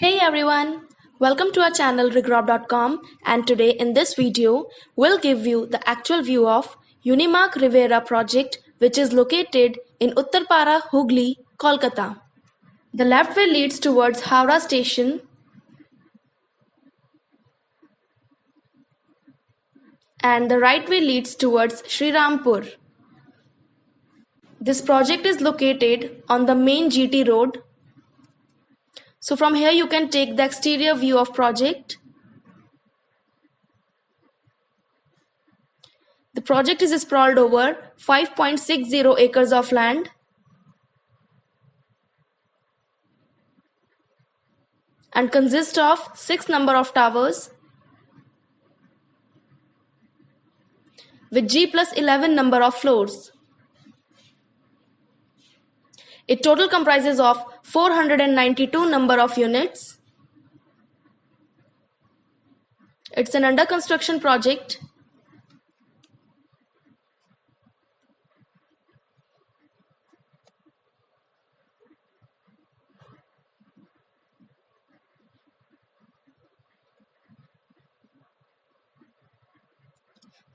Hey everyone, welcome to our channel Regrob.com, and today in this video we'll give you the actual view of Unimark Riviera project, which is located in Uttarpara, Hooghly, Kolkata. The left way leads towards Howrah station and the right way leads towards Srirampur. This project is located on the main GT road. So from here you can take the exterior view of project. The project is sprawled over 5.60 acres of land and consists of 6 number of towers with G+11 number of floors. It total comprises of 492 number of units. It's an under construction project.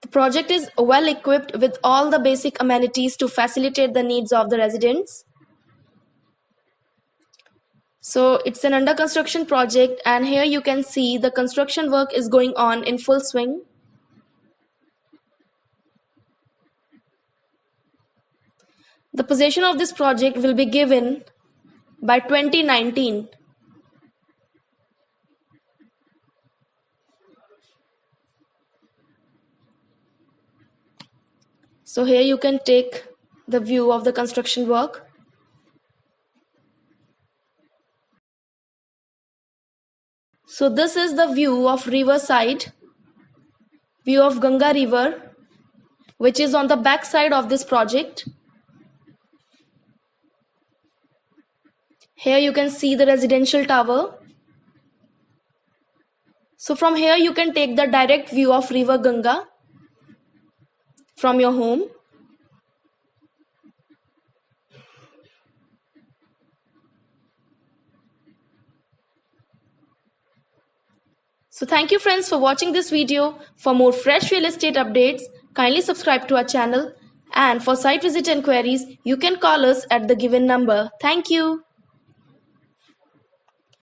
The project is well equipped with all the basic amenities to facilitate the needs of the residents. So it's an under construction project, and here you can see the construction work is going on in full swing. The possession of this project will be given by 2019. So here you can take the view of the construction work. So this is the view of Riverside, view of Ganga River, which is on the back side of this project. Here you can see the residential tower. So from here you can take the direct view of River Ganga from your home. So thank you friends for watching this video. For more fresh real estate updates, kindly subscribe to our channel, and for site visit enquiries, you can call us at the given number. Thank you.